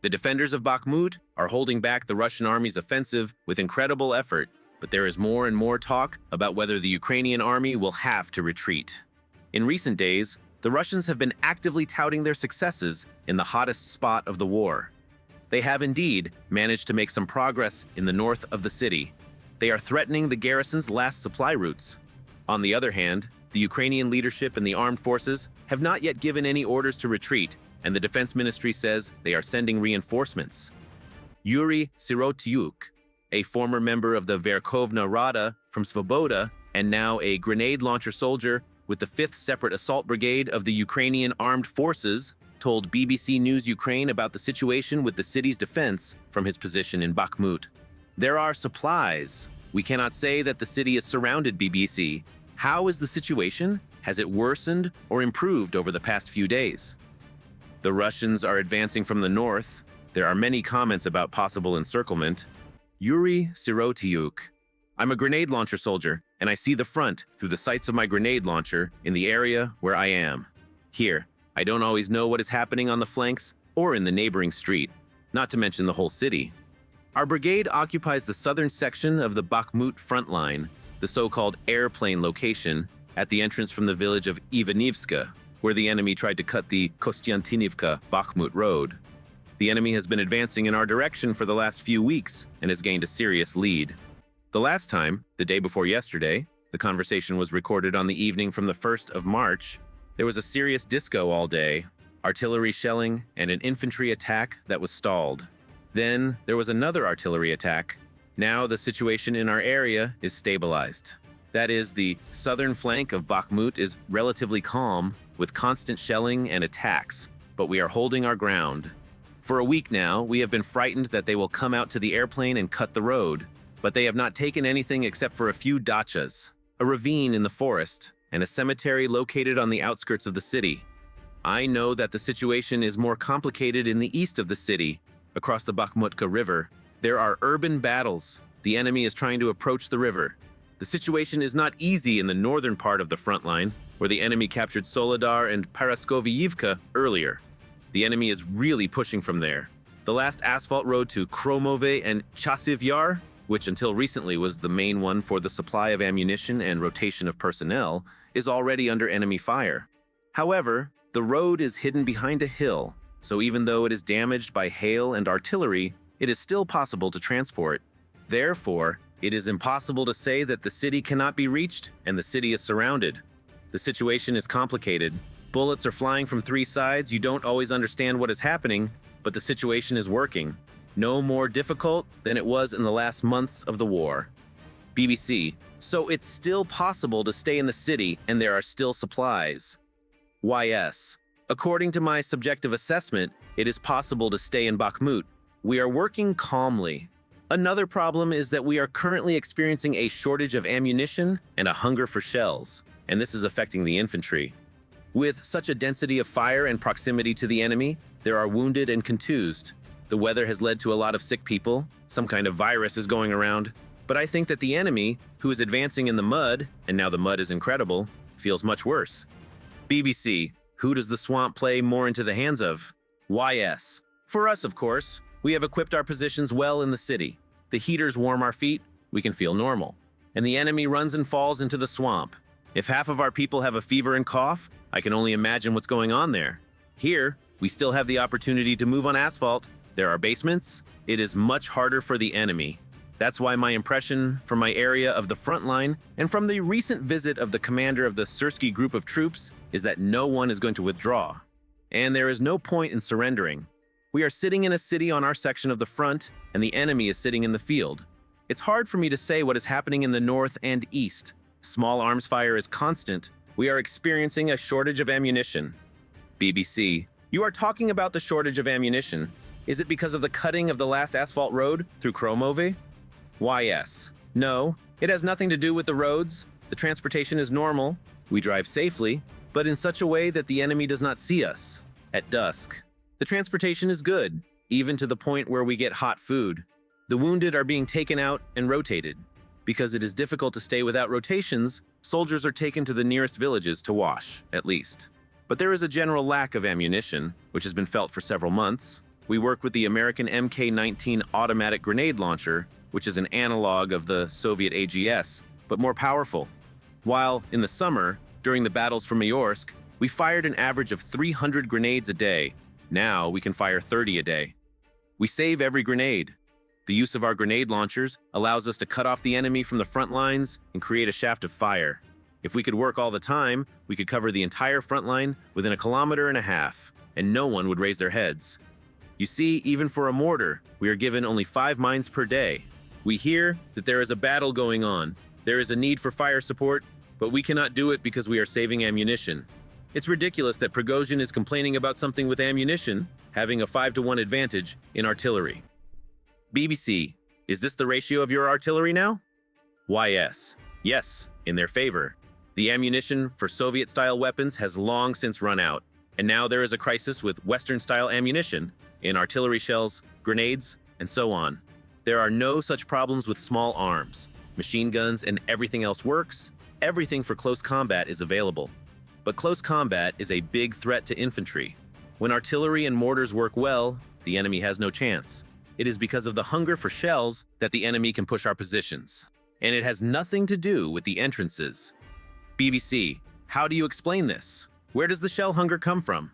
The defenders of Bakhmut are holding back the Russian army's offensive with incredible effort, but there is more and more talk about whether the Ukrainian army will have to retreat. In recent days, the Russians have been actively touting their successes in the hottest spot of the war. They have indeed managed to make some progress in the north of the city. They are threatening the garrison's last supply routes. On the other hand, the Ukrainian leadership and the armed forces have not yet given any orders to retreat, and the defense ministry says they are sending reinforcements. Yuri Sirotyuk, a former member of the Verkhovna Rada from Svoboda and now a grenade launcher soldier with the 5th Separate Assault Brigade of the Ukrainian Armed Forces, told BBC News Ukraine about the situation with the city's defense from his position in Bakhmut. There are supplies. We cannot say that the city is surrounded, BBC. How is the situation? Has it worsened or improved over the past few days? The Russians are advancing from the north. There are many comments about possible encirclement. Yuri Sirotyuk. I'm a grenade launcher soldier, and I see the front through the sights of my grenade launcher in the area where I am. Here, I don't always know what is happening on the flanks or in the neighboring street, not to mention the whole city. Our brigade occupies the southern section of the Bakhmut front line, the so-called airplane location, at the entrance from the village of Ivanivska, where the enemy tried to cut the Kostiantinivka-Bakhmut road. The enemy has been advancing in our direction for the last few weeks and has gained a serious lead. The last time, the day before yesterday, the conversation was recorded on the evening from the 1st of March, there was a serious disco all day, artillery shelling, and an infantry attack that was stalled. Then there was another artillery attack. Now the situation in our area is stabilized. That is, the southern flank of Bakhmut is relatively calm, with constant shelling and attacks, but we are holding our ground. For a week now, we have been frightened that they will come out to the airplane and cut the road, but they have not taken anything except for a few dachas, a ravine in the forest, and a cemetery located on the outskirts of the city. I know that the situation is more complicated in the east of the city, across the Bakhmutka River. There are urban battles. The enemy is trying to approach the river. The situation is not easy in the northern part of the front line, where the enemy captured Soledar and Paraskoviyivka earlier. The enemy is really pushing from there. The last asphalt road to Kromove and Chasiv Yar, which until recently was the main one for the supply of ammunition and rotation of personnel, is already under enemy fire. However, the road is hidden behind a hill, so even though it is damaged by hail and artillery, it is still possible to transport. Therefore, it is impossible to say that the city cannot be reached and the city is surrounded. The situation is complicated. Bullets are flying from 3 sides. You don't always understand what is happening, but the situation is working. No more difficult than it was in the last months of the war. BBC, so it's still possible to stay in the city and there are still supplies. YS, according to my subjective assessment, it is possible to stay in Bakhmut. We are working calmly. Another problem is that we are currently experiencing a shortage of ammunition and a hunger for shells, and this is affecting the infantry. With such a density of fire and proximity to the enemy, there are wounded and contused. The weather has led to a lot of sick people. Some kind of virus is going around. But I think that the enemy, who is advancing in the mud, and now the mud is incredible, feels much worse. BBC, who does the swamp play more into the hands of? YS. For us, of course, we have equipped our positions well in the city. The heaters warm our feet, we can feel normal. And the enemy runs and falls into the swamp. If half of our people have a fever and cough, I can only imagine what's going on there. Here, we still have the opportunity to move on asphalt. There are basements. It is much harder for the enemy. That's why my impression from my area of the front line and from the recent visit of the commander of the Sursky group of troops is that no one is going to withdraw. And there is no point in surrendering. We are sitting in a city on our section of the front, and the enemy is sitting in the field. It's hard for me to say what is happening in the north and east. Small arms fire is constant. We are experiencing a shortage of ammunition. BBC, you are talking about the shortage of ammunition. Is it because of the cutting of the last asphalt road through Kromove? YS. No, it has nothing to do with the roads. The transportation is normal. We drive safely, but in such a way that the enemy does not see us. At dusk, the transportation is good, even to the point where we get hot food. The wounded are being taken out and rotated. Because it is difficult to stay without rotations, soldiers are taken to the nearest villages to wash, at least. But there is a general lack of ammunition, which has been felt for several months. we work with the American Mk-19 automatic grenade launcher, which is an analog of the Soviet AGS, but more powerful. While, in the summer, during the battles for Mayorsk, we fired an average of 300 grenades a day. Now we can fire 30 a day. We save every grenade. The use of our grenade launchers allows us to cut off the enemy from the front lines and create a shaft of fire. If we could work all the time, we could cover the entire front line within 1.5 kilometers, and no one would raise their heads. You see, even for a mortar, we are given only 5 mines per day. We hear that there is a battle going on. There is a need for fire support, but we cannot do it because we are saving ammunition. It's ridiculous that Prigozhin is complaining about something with ammunition, having a 5-to-1 advantage in artillery. BBC, is this the ratio of your artillery now? YS, yes, in their favor. The ammunition for Soviet-style weapons has long since run out, and now there is a crisis with Western-style ammunition in artillery shells, grenades, and so on. There are no such problems with small arms. Machine guns and everything else works. Everything for close combat is available. But close combat is a big threat to infantry. When artillery and mortars work well, the enemy has no chance. It is because of the hunger for shells that the enemy can push our positions. And it has nothing to do with the entrances. BBC, how do you explain this? Where does the shell hunger come from?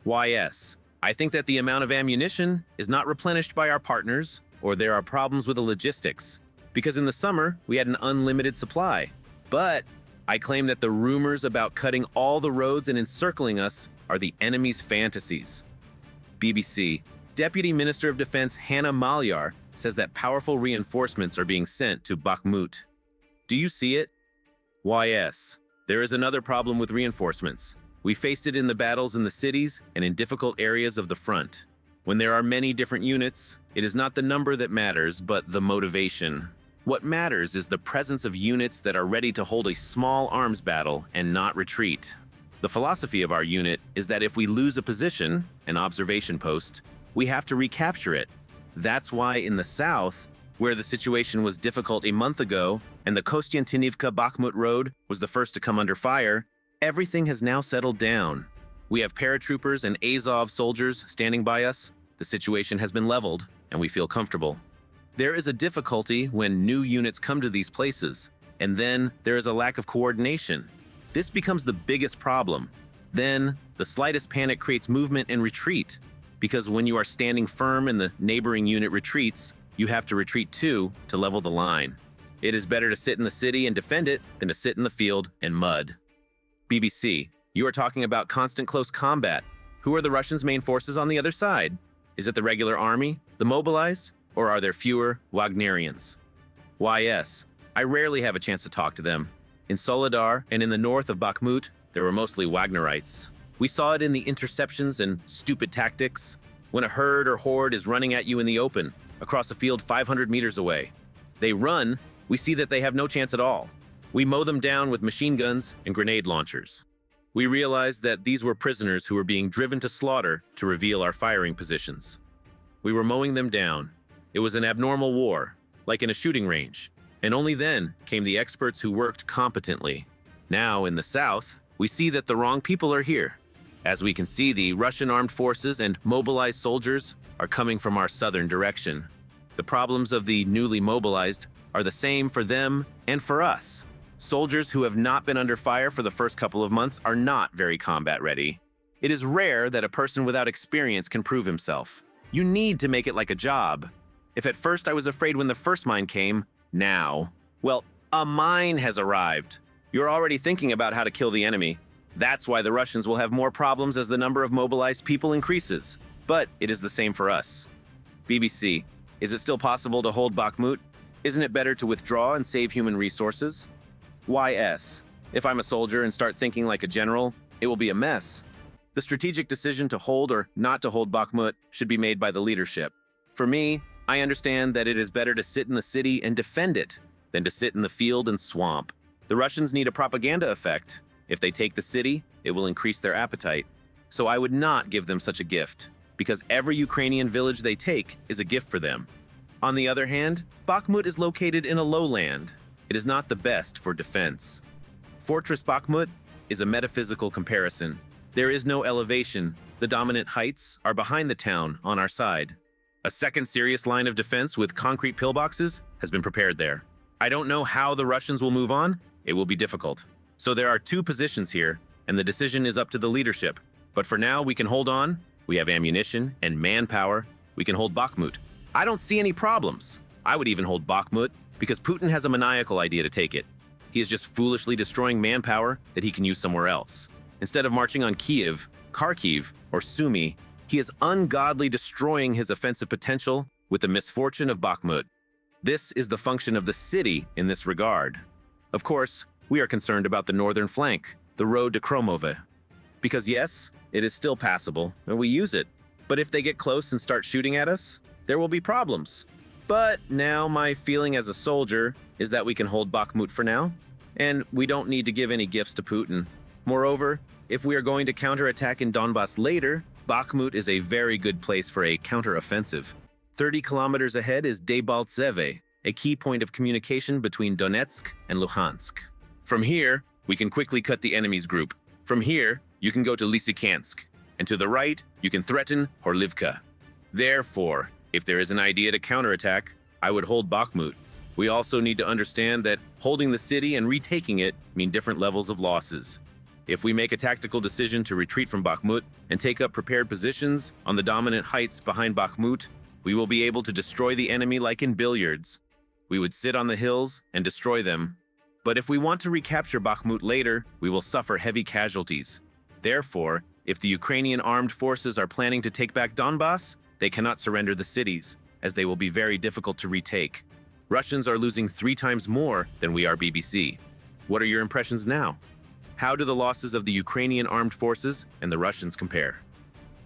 YS, I think that the amount of ammunition is not replenished by our partners, or there are problems with the logistics. Because in the summer, we had an unlimited supply. But I claim that the rumors about cutting all the roads and encircling us are the enemy's fantasies. BBC, Deputy Minister of Defense Hanna Maliar says that powerful reinforcements are being sent to Bakhmut. Do you see it? YS, there is another problem with reinforcements. We faced it in the battles in the cities and in difficult areas of the front. When there are many different units, it is not the number that matters, but the motivation. What matters is the presence of units that are ready to hold a small arms battle and not retreat. The philosophy of our unit is that if we lose a position, an observation post, we have to recapture it. That's why in the south, where the situation was difficult a month ago and the Kostiantynivka-Bakhmut road was the first to come under fire, everything has now settled down. We have paratroopers and Azov soldiers standing by us. The situation has been leveled, and we feel comfortable. There is a difficulty when new units come to these places, and then there is a lack of coordination. This becomes the biggest problem. Then, the slightest panic creates movement and retreat, because when you are standing firm and the neighboring unit retreats, you have to retreat too to level the line. It is better to sit in the city and defend it than to sit in the field and mud. BBC, you are talking about constant close combat. Who are the Russians' main forces on the other side? Is it the regular army, the mobilized, or are there fewer Wagnerians? YS, I rarely have a chance to talk to them. In Soledar and in the north of Bakhmut, there were mostly Wagnerites. We saw it in the interceptions and stupid tactics. When a herd or horde is running at you in the open, across a field 500 meters away. They run, we see that they have no chance at all. We mow them down with machine guns and grenade launchers. We realized that these were prisoners who were being driven to slaughter to reveal our firing positions. We were mowing them down. It was an abnormal war, like in a shooting range, and only then came the experts who worked competently. Now, in the south, we see that the wrong people are here. As we can see, the Russian armed forces and mobilized soldiers are coming from our southern direction. The problems of the newly mobilized are the same for them and for us. Soldiers who have not been under fire for the first couple of months are not very combat ready. It is rare that a person without experience can prove himself. You need to make it like a job. If at first I was afraid when the first mine came, now, well, a mine has arrived. You're already thinking about how to kill the enemy. That's why the Russians will have more problems as the number of mobilized people increases. But it is the same for us. BBC, is it still possible to hold Bakhmut? Isn't it better to withdraw and save human resources? YS, if I'm a soldier and start thinking like a general, it will be a mess. The strategic decision to hold or not to hold Bakhmut should be made by the leadership. For me, I understand that it is better to sit in the city and defend it than to sit in the field and swamp. The Russians need a propaganda effect. If they take the city, it will increase their appetite. So I would not give them such a gift, because every Ukrainian village they take is a gift for them. On the other hand, Bakhmut is located in a lowland. It is not the best for defense. Fortress Bakhmut is a metaphysical comparison. There is no elevation, the dominant heights are behind the town on our side. A second serious line of defense with concrete pillboxes has been prepared there. I don't know how the Russians will move on. It will be difficult. So there are two positions here, and the decision is up to the leadership. But for now, we can hold on. We have ammunition and manpower. We can hold Bakhmut. I don't see any problems. I would even hold Bakhmut because Putin has a maniacal idea to take it. He is just foolishly destroying manpower that he can use somewhere else. Instead of marching on Kiev, Kharkiv, or Sumy, he is ungodly destroying his offensive potential with the misfortune of Bakhmut. This is the function of the city in this regard. Of course, we are concerned about the northern flank, the road to Kromove. Because yes, it is still passable, and we use it. But if they get close and start shooting at us, there will be problems. But now my feeling as a soldier is that we can hold Bakhmut for now, and we don't need to give any gifts to Putin. Moreover, if we are going to counterattack in Donbass later, Bakhmut is a very good place for a counteroffensive. 30 kilometers ahead is Debaltseve, a key point of communication between Donetsk and Luhansk. From here, we can quickly cut the enemy's group. From here, you can go to Lysychansk, and to the right, you can threaten Horlivka. Therefore, if there is an idea to counterattack, I would hold Bakhmut. We also need to understand that holding the city and retaking it mean different levels of losses. If we make a tactical decision to retreat from Bakhmut and take up prepared positions on the dominant heights behind Bakhmut, we will be able to destroy the enemy like in billiards. We would sit on the hills and destroy them. But if we want to recapture Bakhmut later, we will suffer heavy casualties. Therefore, if the Ukrainian armed forces are planning to take back Donbass, they cannot surrender the cities, as they will be very difficult to retake. Russians are losing 3 times more than we are BBC. What are your impressions now? How do the losses of the Ukrainian armed forces and the Russians compare?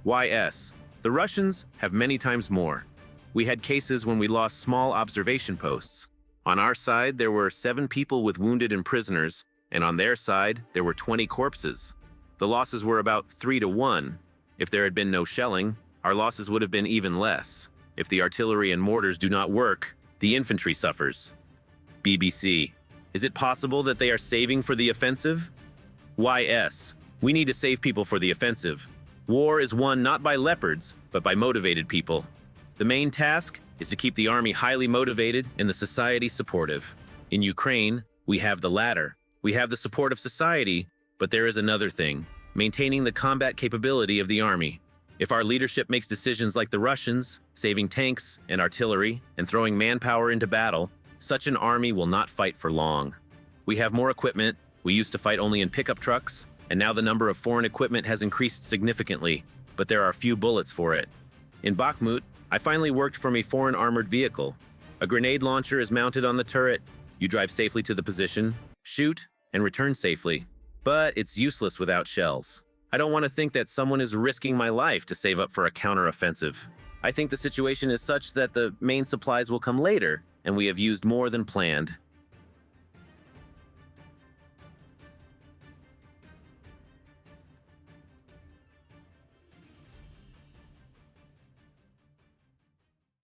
YS. The Russians have many times more. We had cases when we lost small observation posts. On our side, there were 7 people with wounded and prisoners, and on their side, there were 20 corpses. The losses were about 3-1. If there had been no shelling, our losses would have been even less. If the artillery and mortars do not work, the infantry suffers. BBC. Is it possible that they are saving for the offensive? YS. We need to save people for the offensive. War is won not by leopards, but by motivated people. The main task is to keep the army highly motivated and the society supportive. In Ukraine, we have the latter. We have the support of society, but there is another thing, maintaining the combat capability of the army. If our leadership makes decisions like the Russians, saving tanks and artillery and throwing manpower into battle, such an army will not fight for long. We have more equipment. We used to fight only in pickup trucks, and now the number of foreign equipment has increased significantly, but there are few bullets for it. In Bakhmut, I finally worked from a foreign armored vehicle. A grenade launcher is mounted on the turret. You drive safely to the position, shoot, and return safely. But it's useless without shells. I don't want to think that someone is risking my life to save up for a counteroffensive. I think the situation is such that the main supplies will come later, and we have used more than planned.